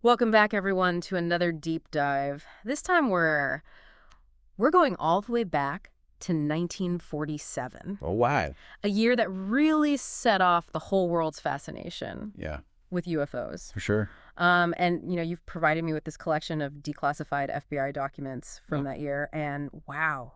Welcome back, everyone, to another deep dive. This time we're going all the way back to 1947, Oh, wow. a year that really set off the whole world's fascination Yeah, with UFOs. for sure. And you've provided me with this collection of declassified FBI documents from Oh. that year, and wow,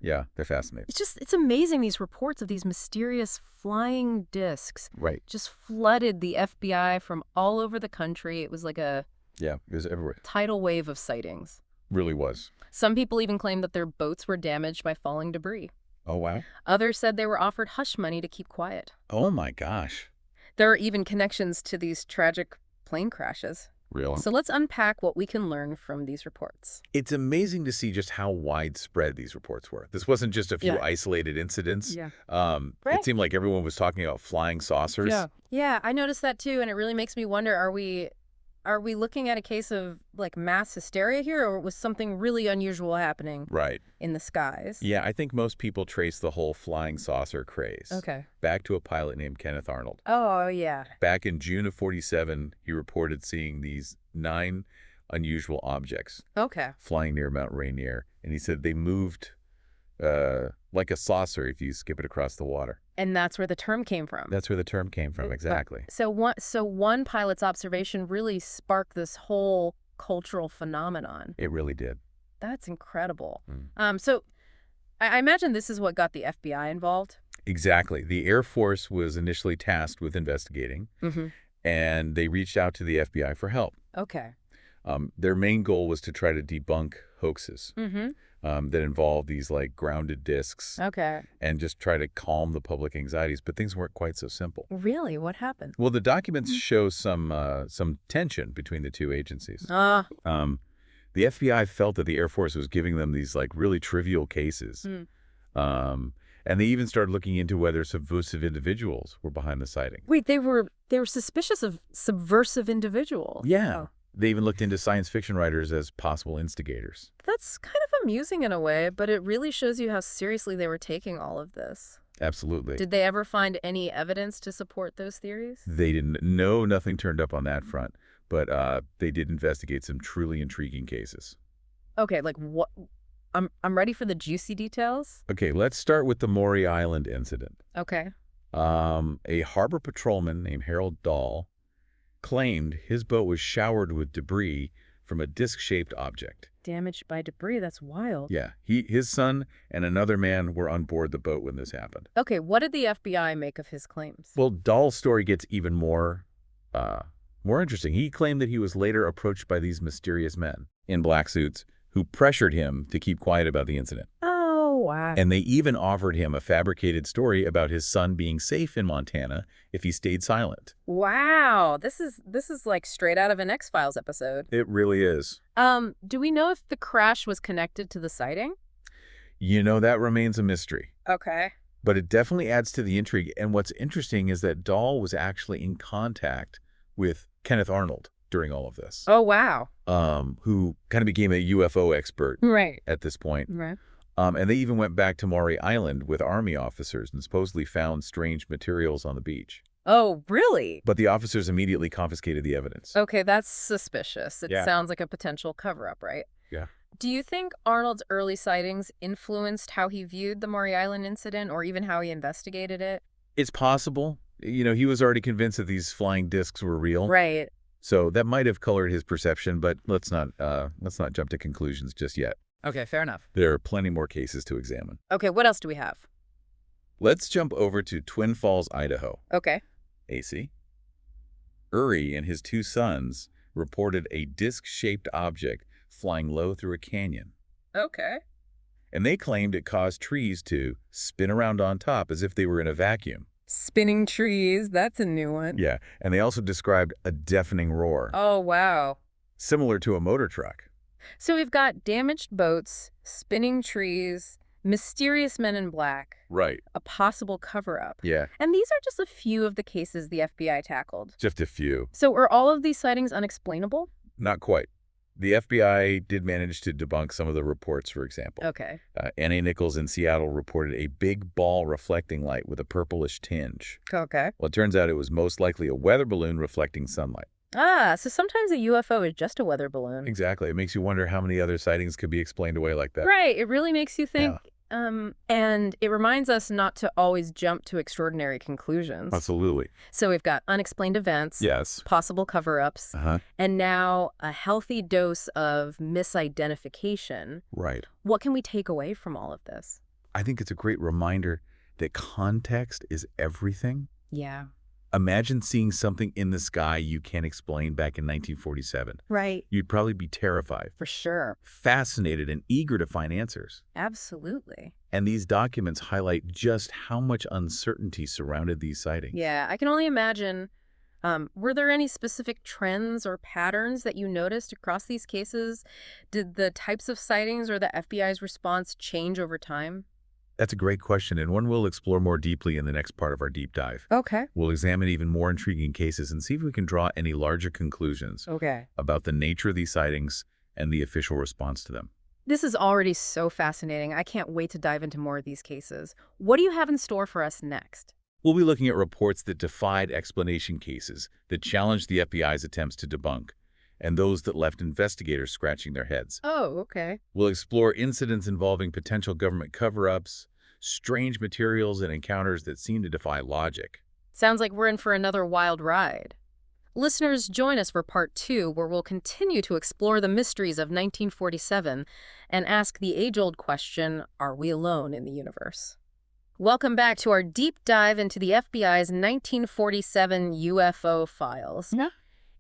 Yeah, they're fascinating. it's amazing. These reports of these mysterious flying discs Right. just flooded the FBI from all over the country. It was like a Yeah, it was everywhere. tidal wave of sightings. Really was. Some people even claimed that their boats were damaged by falling debris. Oh, wow. Others said they were offered hush money to keep quiet. Oh, my gosh. There are even connections to these tragic plane crashes. Real. So let's unpack what we can learn from these reports. It's amazing to see just how widespread these reports were. This wasn't just a few Yeah. isolated incidents. Yeah. It seemed like everyone was talking about flying saucers. Yeah, I noticed that too, and it really makes me wonder, are we looking at a case of like mass hysteria here, or was something really unusual happening Right. in the skies? Yeah, I think most people trace the whole flying saucer craze Okay. back to a pilot named Kenneth Arnold. Oh, yeah. Back in June of '47, he reported seeing these 9 unusual objects Okay. flying near Mount Rainier, and he said they moved like a saucer if you skip it across the water. And that's where the term came from. That's where the term came from, exactly. So one pilot's observation really sparked this whole cultural phenomenon. It really did. That's incredible. Mm. So I imagine this is what got the FBI involved. Exactly. The Air Force was initially tasked with investigating, Mm-hmm. and they reached out to the FBI for help. Okay. Their main goal was to try to debunk hoaxes Mm-hmm. that involved these like grounded discs Okay. and just try to calm the public anxieties, but things weren't quite so simple. Really? What happened? Well, the documents show some tension between the two agencies. The FBI felt that the Air Force was giving them these like really trivial cases. And they even started looking into whether subversive individuals were behind the sighting. Wait, they were suspicious of subversive individuals. Yeah. Oh. They even looked into science fiction writers as possible instigators. That's kind of amusing in a way, but it really shows you how seriously they were taking all of this. Absolutely. Did they ever find any evidence to support those theories? They didn't. No, nothing turned up on that front. But they did investigate some truly intriguing cases. Okay, like what? I'm ready for the juicy details. Okay, let's start with the Maury Island incident. Okay. A harbor patrolman named Harold Dahl claimed his boat was showered with debris from a disc-shaped object. Damaged by debris, that's wild. Yeah, his son and another man were on board the boat when this happened. Okay, what did the FBI make of his claims? Well, Dahl's story gets even more interesting. He claimed that he was later approached by these mysterious men in black suits who pressured him to keep quiet about the incident. Oh, wow. And they even offered him a fabricated story about his son being safe in Montana if he stayed silent. Wow, this is like straight out of an X-Files episode. It really is. Do we know if the crash was connected to the sighting? You know, that remains a mystery. Okay. But it definitely adds to the intrigue. And what's interesting is that Dahl was actually in contact with Kenneth Arnold during all of this. Oh, wow. Who kind of became a UFO expert Right. at this point. Right. And they even went back to Maury Island with Army officers and supposedly found strange materials on the beach. Oh, really? But the officers immediately confiscated the evidence. Okay, that's suspicious. It Yeah. sounds like a potential cover-up, right? Yeah. Do you think Arnold's early sightings influenced how he viewed the Maury Island incident or even how he investigated it? It's possible. You know, he was already convinced that these flying discs were real. Right. So that might have colored his perception, but let's not jump to conclusions just yet. Okay, fair enough. There are plenty more cases to examine. Okay, what else do we have? Let's jump over to Twin Falls, Idaho. Okay. AC. Uri and his 2 sons reported a disc-shaped object flying low through a canyon. Okay. And they claimed it caused trees to spin around on top as if they were in a vacuum. Spinning trees, that's a new one. Yeah, and they also described a deafening roar, Oh, wow. similar to a motor truck. So we've got damaged boats, spinning trees, mysterious men in black, Right. a possible cover-up. Yeah, And these are just a few of the cases the FBI tackled. just a few. So are all of these sightings unexplainable? Not quite. The FBI did manage to debunk some of the reports, for example. Okay. N.A. Nichols in Seattle reported a big ball reflecting light with a purplish tinge. Okay. Well, it turns out it was most likely a weather balloon reflecting sunlight. Ah, so sometimes a UFO is just a weather balloon. Exactly. It makes you wonder how many other sightings could be explained away like that. Right. It really makes you Yeah, think. And it reminds us not to always jump to extraordinary conclusions. absolutely. So we've got unexplained events, Yes. possible cover-ups, Uh-huh. and now a healthy dose of misidentification. Right. What can we take away from all of this? I think it's a great reminder that context is everything. Yeah. Imagine seeing something in the sky you can't explain back in 1947. Right. You'd probably be terrified, For sure. fascinated, and eager to find answers. Absolutely. And these documents highlight just how much uncertainty surrounded these sightings. Yeah, I can only imagine. Were there any specific trends or patterns that you noticed across these cases? Did the types of sightings or the FBI's response change over time? That's a great question, and one we'll explore more deeply in the next part of our deep dive. Okay. We'll examine even more intriguing cases and see if we can draw any larger conclusions Okay. about the nature of these sightings and the official response to them. This is already so fascinating. I can't wait to dive into more of these cases. What do you have in store for us next? We'll be looking at reports that defied explanation, cases that challenged the FBI's attempts to debunk, and those that left investigators scratching their heads. Oh, okay. We'll explore incidents involving potential government cover-ups, strange materials, and encounters that seem to defy logic. Sounds like we're in for another wild ride. Listeners, join us for part 2, where we'll continue to explore the mysteries of 1947 and ask the age-old question, are we alone in the universe? Welcome back to our deep dive into the FBI's 1947 UFO files. Yeah.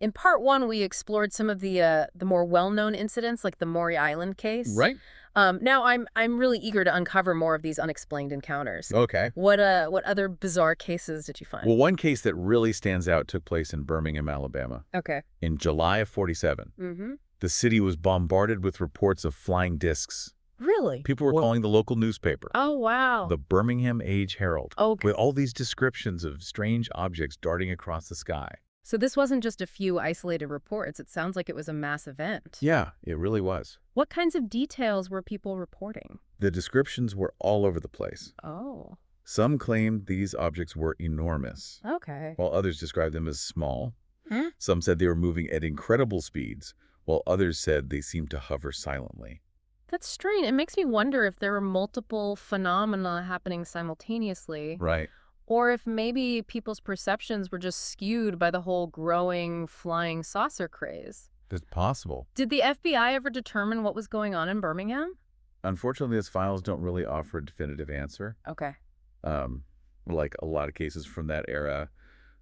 In part 1, we explored some of the more well-known incidents, like the Maury Island case. Right? Now I'm really eager to uncover more of these unexplained encounters. Okay. What other bizarre cases did you find? Well, one case that really stands out took place in Birmingham, Alabama. Okay. In July of 47, Mm-hmm. the city was bombarded with reports of flying discs. Really? People were calling the local newspaper, Oh, wow. the Birmingham Age-Herald, Okay. with all these descriptions of strange objects darting across the sky. So this wasn't just a few isolated reports. It sounds like it was a mass event. Yeah, it really was. What kinds of details were people reporting? The descriptions were all over the place. Oh, Some claimed these objects were enormous, okay. while others described them as small. Hmm? Some said they were moving at incredible speeds, while others said they seemed to hover silently. That's strange. It makes me wonder if there were multiple phenomena happening simultaneously, Right. or if maybe people's perceptions were just skewed by the whole growing flying saucer craze. That's possible. Did the FBI ever determine what was going on in Birmingham? Unfortunately, these files don't really offer a definitive answer. Okay. Like a lot of cases from that era,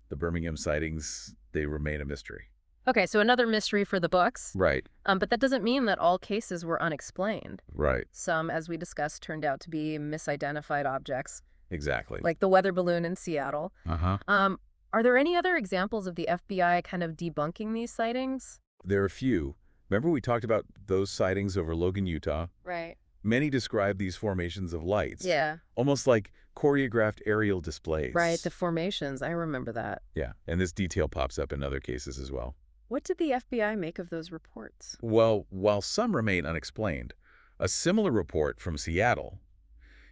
the Birmingham sightings, they remain a mystery. Okay, so another mystery for the books. Right. But that doesn't mean that all cases were unexplained. Right. Some, as we discussed, turned out to be misidentified objects, Exactly. like the weather balloon in Seattle. Uh-huh. Are there any other examples of the FBI kind of debunking these sightings? There are a few. Remember we talked about those sightings over Logan, Utah? Right. Many describe these formations of lights. Yeah. Almost like choreographed aerial displays. Right, the formations. I remember that. Yeah, and this detail pops up in other cases as well. What did the FBI make of those reports? Well, while some remain unexplained, a similar report from Seattle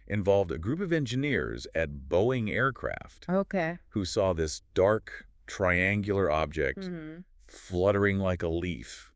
involved a group of engineers at Boeing Aircraft Okay. who saw this dark, triangular object Mm-hmm. fluttering like a leaf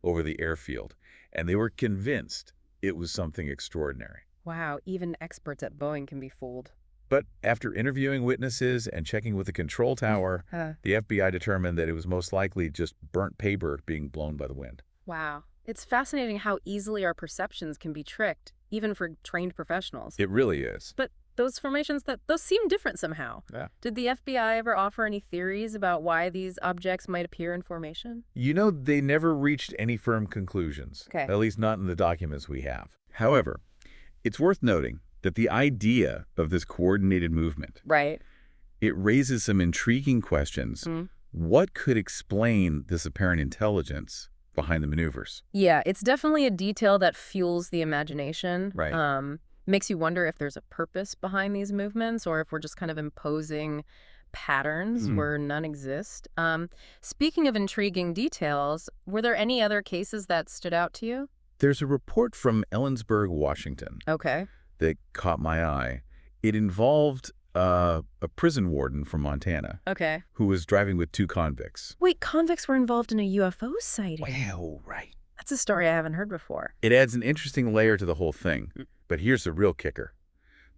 over the airfield, and they were convinced it was something extraordinary. Wow, even experts at Boeing can be fooled. But after interviewing witnesses and checking with the control tower, the FBI determined that it was most likely just burnt paper being blown by the wind. Wow. It's fascinating how easily our perceptions can be tricked, even for trained professionals. It really is. But those formations, those seem different somehow. Yeah. Did the FBI ever offer any theories about why these objects might appear in formation? You know, they never reached any firm conclusions, Okay. at least not in the documents we have. However, it's worth noting that the idea of this coordinated movement, Right. it raises some intriguing questions. Mm. What could explain this apparent intelligence behind the maneuvers? Yeah, it's definitely a detail that fuels the imagination. Right. Makes you wonder if there's a purpose behind these movements or if we're just kind of imposing patterns where none exist. Speaking of intriguing details, were there any other cases that stood out to you? There's a report from Ellensburg, Washington, Okay. that caught my eye. It involved a prison warden from Montana Okay. who was driving with two convicts. Wait, convicts were involved in a UFO sighting? Wow, right. That's a story I haven't heard before. It adds an interesting layer to the whole thing. But here's the real kicker.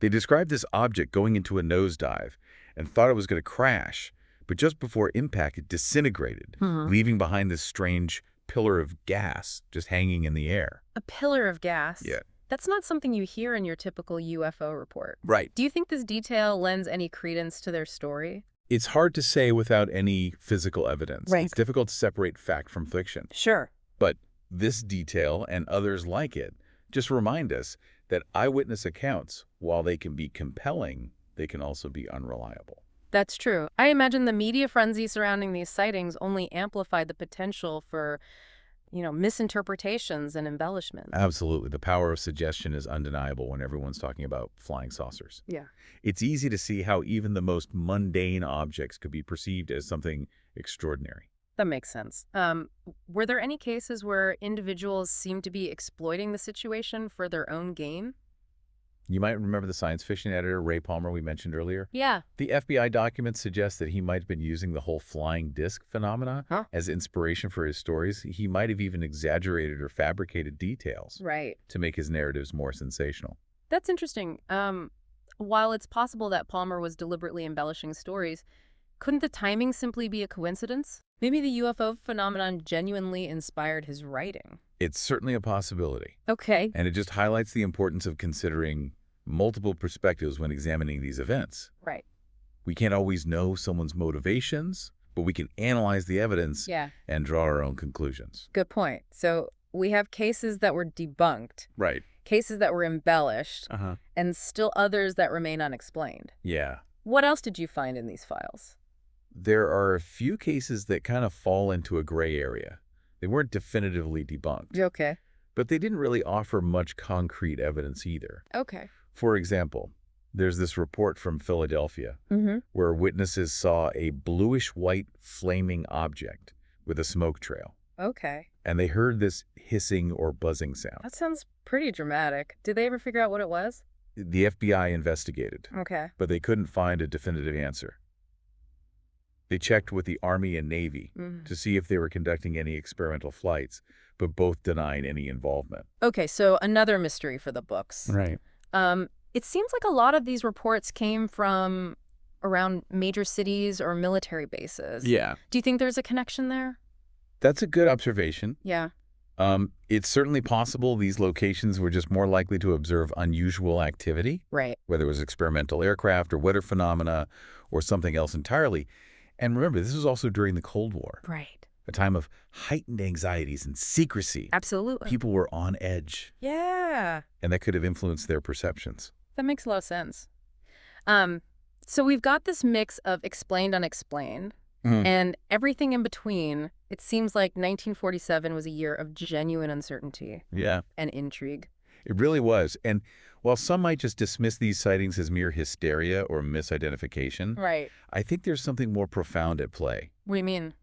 They described this object going into a nosedive and thought it was going to crash, but just before impact, it disintegrated, leaving behind this strange pillar of gas just hanging in the air. A pillar of gas? Yeah. That's not something you hear in your typical UFO report. Right. Do you think this detail lends any credence to their story? It's hard to say without any physical evidence. Right. It's difficult to separate fact from fiction. Sure. But this detail and others like it just remind us that eyewitness accounts, while they can be compelling, they can also be unreliable. That's true. I imagine the media frenzy surrounding these sightings only amplified the potential for, misinterpretations and embellishments. Absolutely. The power of suggestion is undeniable when everyone's talking about flying saucers. Yeah. It's easy to see how even the most mundane objects could be perceived as something extraordinary. That makes sense. Were there any cases where individuals seemed to be exploiting the situation for their own gain? You might remember the science fiction editor, Ray Palmer, we mentioned earlier. Yeah. The FBI documents suggest that he might have been using the whole flying disc phenomena as inspiration for his stories. He might have even exaggerated or fabricated details Right. to make his narratives more sensational. That's interesting. While it's possible that Palmer was deliberately embellishing stories, couldn't the timing simply be a coincidence? Maybe the UFO phenomenon genuinely inspired his writing. It's certainly a possibility. Okay. And it just highlights the importance of considering multiple perspectives when examining these events. Right. We can't always know someone's motivations, but we can analyze the evidence and draw our own conclusions. Good point. So we have cases that were debunked, Right. cases that were embellished, and still others that remain unexplained. Yeah. What else did you find in these files? There are a few cases that kind of fall into a gray area. They weren't definitively debunked, Okay. but they didn't really offer much concrete evidence either. Okay. For example, there's this report from Philadelphia where witnesses saw a bluish-white flaming object with a smoke trail, Okay. and they heard this hissing or buzzing sound. That sounds pretty dramatic. Did they ever figure out what it was? The FBI investigated, Okay. but they couldn't find a definitive answer. They checked with the Army and Navy to see if they were conducting any experimental flights, but both denied any involvement. Okay, so another mystery for the books. Right. It seems like a lot of these reports came from around major cities or military bases. Yeah. Do you think there's a connection there? That's a good observation. Yeah. It's certainly possible these locations were just more likely to observe unusual activity, Right. whether it was experimental aircraft or weather phenomena or something else entirely. And remember, this was also during the Cold War, Right. a time of heightened anxieties and secrecy. Absolutely. People were on edge, Yeah. and that could have influenced their perceptions. That makes a lot of sense. So we've got this mix of explained, unexplained, and everything in between. It seems like 1947 was a year of genuine uncertainty Yeah. and intrigue. It really was. And while some might just dismiss these sightings as mere hysteria or misidentification, Right. I think there's something more profound at play. What do you mean?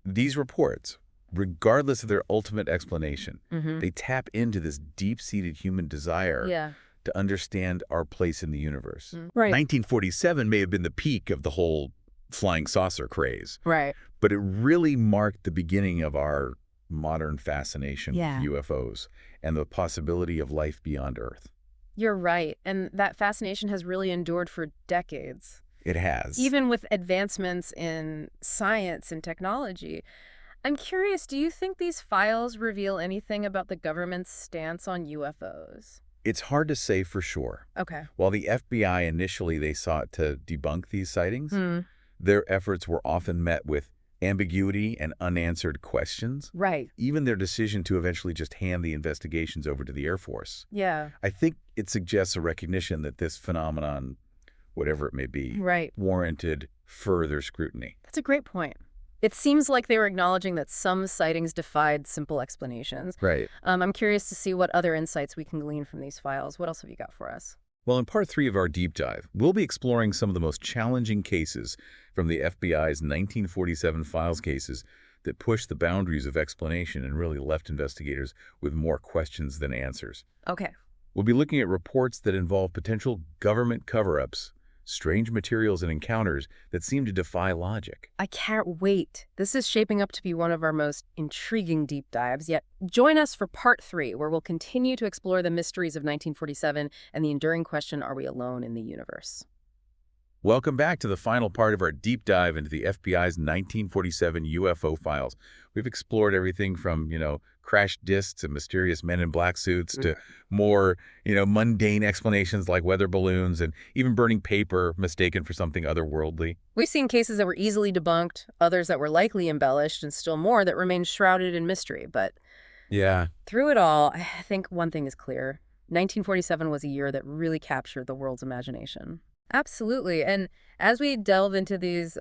These reports, regardless of their ultimate explanation, they tap into this deep-seated human desire to understand our place in the universe. Right. 1947 may have been the peak of the whole flying saucer craze, Right. but it really marked the beginning of our modern fascination Yeah. with UFOs and the possibility of life beyond Earth. You're right. And that fascination has really endured for decades. It has. Even with advancements in science and technology. I'm curious, do you think these files reveal anything about the government's stance on UFOs? It's hard to say for sure. Okay. While the FBI initially they sought to debunk these sightings, their efforts were often met with ambiguity and unanswered questions. Right. Even their decision to eventually just hand the investigations over to the Air Force. Yeah. I think it suggests a recognition that this phenomenon, whatever it may be, warranted further scrutiny. That's a great point. It seems like they were acknowledging that some sightings defied simple explanations. Right. I'm curious to see what other insights we can glean from these files. What else have you got for us? Well, in part 3 of our deep dive, we'll be exploring some of the most challenging cases from the FBI's 1947 files cases that pushed the boundaries of explanation and really left investigators with more questions than answers. Okay. We'll be looking at reports that involve potential government cover-ups, strange materials and encounters that seem to defy logic. I can't wait. This is shaping up to be one of our most intriguing deep dives yet. Join us for part 3, where we'll continue to explore the mysteries of 1947 and the enduring question, are we alone in the universe? Welcome back to the final part of our deep dive into the FBI's 1947 UFO files. We've explored everything from, crashed discs and mysterious men in black suits to more, mundane explanations like weather balloons and even burning paper mistaken for something otherworldly. We've seen cases that were easily debunked, others that were likely embellished, and still more that remained shrouded in mystery. But Yeah. through it all, I think one thing is clear. 1947 was a year that really captured the world's imagination. Absolutely. And as we delve into these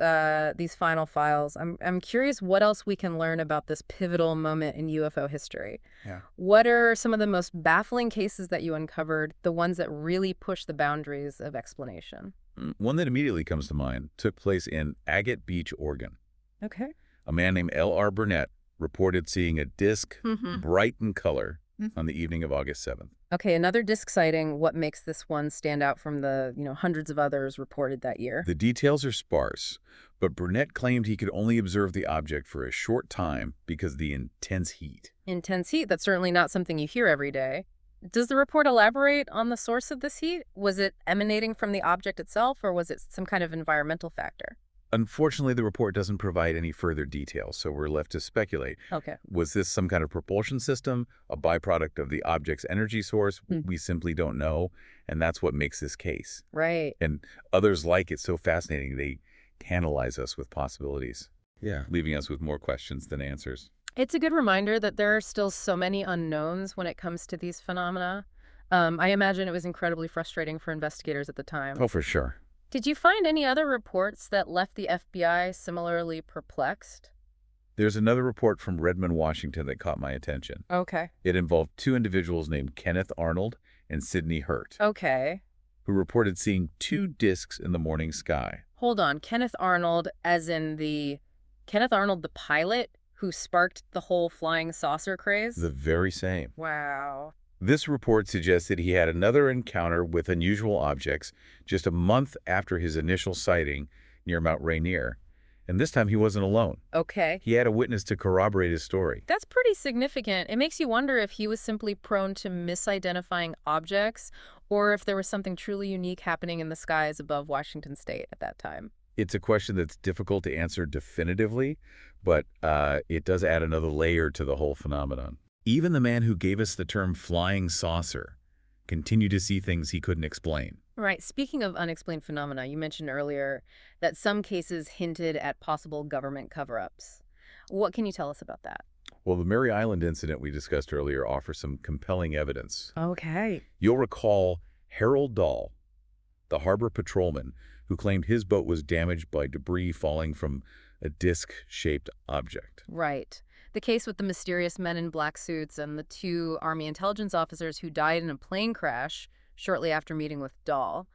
final files, I'm curious what else we can learn about this pivotal moment in UFO history. Yeah. What are some of the most baffling cases that you uncovered, the ones that really push the boundaries of explanation? One that immediately comes to mind took place in Agate Beach, Oregon. Okay. A man named L.R. Burnett reported seeing a disc Mm-hmm. bright in color on the evening of August 7th. Okay, another disc sighting. What makes this one stand out from the, hundreds of others reported that year? The details are sparse, but Burnett claimed he could only observe the object for a short time because of the intense heat. Intense heat, that's certainly not something you hear every day. Does the report elaborate on the source of this heat? Was it emanating from the object itself, or was it some kind of environmental factor? Unfortunately, the report doesn't provide any further details, so we're left to speculate. Okay. Was this some kind of propulsion system, a byproduct of the object's energy source? We simply don't know, and that's what makes this case. Right. And others like it so fascinating, they tantalize us with possibilities. Yeah. Leaving us with more questions than answers. It's a good reminder that there are still so many unknowns when it comes to these phenomena. I imagine it was incredibly frustrating for investigators at the time. Oh, for sure. Did you find any other reports that left the FBI similarly perplexed? There's another report from Redmond, Washington that caught my attention. Okay. It involved two individuals named Kenneth Arnold and Sidney Hurt, Okay. who reported seeing two discs in the morning sky. Hold on. Kenneth Arnold, as in Kenneth Arnold, the pilot who sparked the whole flying saucer craze? The very same. Wow. This report suggested he had another encounter with unusual objects just a month after his initial sighting near Mount Rainier. And this time he wasn't alone. Okay. He had a witness to corroborate his story. That's pretty significant. It makes you wonder if he was simply prone to misidentifying objects or if there was something truly unique happening in the skies above Washington State at that time. It's a question that's difficult to answer definitively, but it does add another layer to the whole phenomenon. Even the man who gave us the term flying saucer continued to see things he couldn't explain. Right. Speaking of unexplained phenomena, you mentioned earlier that some cases hinted at possible government cover-ups. What can you tell us about that? Well, the Mary Island incident we discussed earlier offers some compelling evidence. Okay. You'll recall Harold Dahl, the harbor patrolman, who claimed his boat was damaged by debris falling from a disc-shaped object. Right. The case with the mysterious men in black suits and the two Army intelligence officers who died in a plane crash shortly after meeting with Dahl.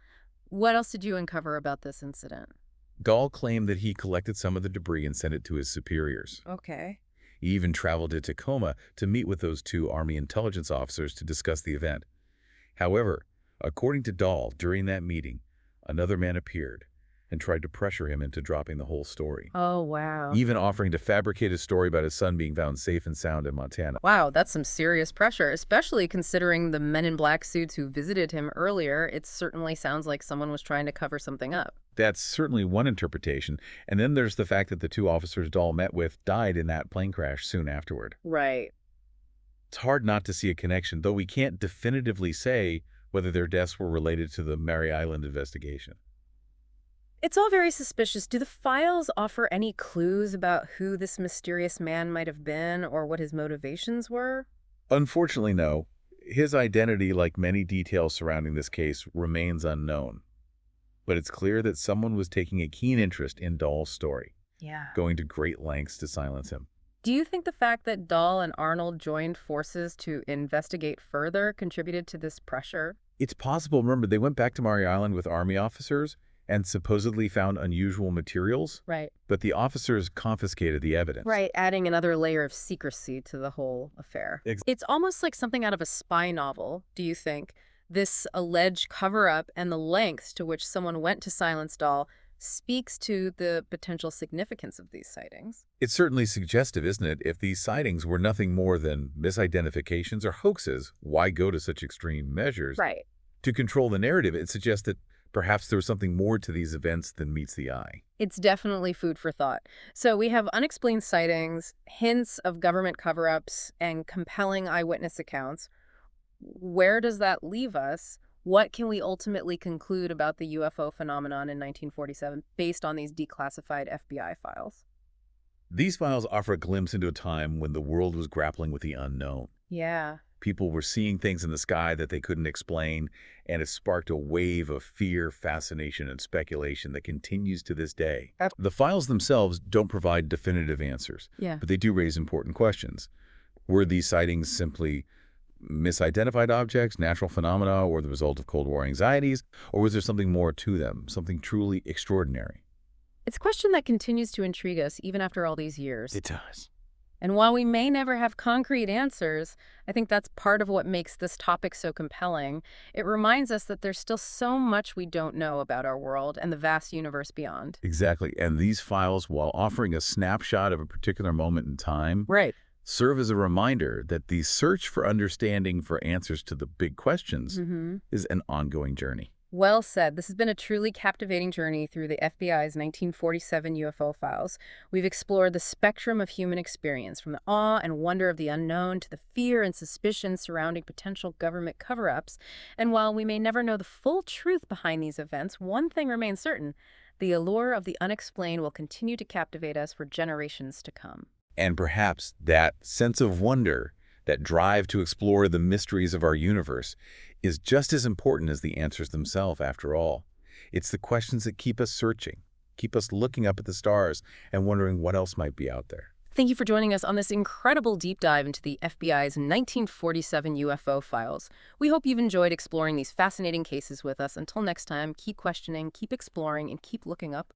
What else did you uncover about this incident? Dahl claimed that he collected some of the debris and sent it to his superiors. Okay. He even traveled to Tacoma to meet with those two Army intelligence officers to discuss the event. However, according to Dahl, during that meeting, another man appeared and tried to pressure him into dropping the whole story. Oh, wow. Even offering to fabricate a story about his son being found safe and sound in Montana. Wow, that's some serious pressure, especially considering the men in black suits who visited him earlier. It certainly sounds like someone was trying to cover something up. That's certainly one interpretation. And then there's the fact that the two officers Dahl met with died in that plane crash soon afterward. Right. It's hard not to see a connection, though we can't definitively say whether their deaths were related to the Mary Island investigation. It's all very suspicious. Do the files offer any clues about who this mysterious man might have been or what his motivations were? Unfortunately, no. His identity, like many details surrounding this case, remains unknown. But it's clear that someone was taking a keen interest in Dahl's story, going to great lengths to silence him. Do you think the fact that Dahl and Arnold joined forces to investigate further contributed to this pressure? It's possible. Remember, they went back to Mary Island with Army officers and supposedly found unusual materials. Right. But the officers confiscated the evidence. Right, adding another layer of secrecy to the whole affair. It's almost like something out of a spy novel, do you think? This alleged cover-up and the lengths to which someone went to silence Doll speaks to the potential significance of these sightings. It's certainly suggestive, isn't it? If these sightings were nothing more than misidentifications or hoaxes, why go to such extreme measures? Right. To control the narrative, it suggests that perhaps there was something more to these events than meets the eye. It's definitely food for thought. So we have unexplained sightings, hints of government cover-ups, and compelling eyewitness accounts. Where does that leave us? What can we ultimately conclude about the UFO phenomenon in 1947 based on these declassified FBI files? These files offer a glimpse into a time when the world was grappling with the unknown. Yeah. People were seeing things in the sky that they couldn't explain, and it sparked a wave of fear, fascination, and speculation that continues to this day. The files themselves don't provide definitive answers, Yeah. but they do raise important questions. Were these sightings simply misidentified objects, natural phenomena, or the result of Cold War anxieties, or was there something more to them, something truly extraordinary? It's a question that continues to intrigue us even after all these years. It does. And while we may never have concrete answers, I think that's part of what makes this topic so compelling. It reminds us that there's still so much we don't know about our world and the vast universe beyond. Exactly. And these files, while offering a snapshot of a particular moment in time, Right. serve as a reminder that the search for understanding, for answers to the big questions, is an ongoing journey. Well said. This has been a truly captivating journey through the FBI's 1947 UFO files. We've explored the spectrum of human experience, from the awe and wonder of the unknown to the fear and suspicion surrounding potential government cover-ups. And while we may never know the full truth behind these events, one thing remains certain: the allure of the unexplained will continue to captivate us for generations to come. And perhaps that sense of wonder, that drive to explore the mysteries of our universe, is just as important as the answers themselves, after all. It's the questions that keep us searching, keep us looking up at the stars and wondering what else might be out there. Thank you for joining us on this incredible deep dive into the FBI's 1947 UFO files. We hope you've enjoyed exploring these fascinating cases with us. Until next time, keep questioning, keep exploring, and keep looking up.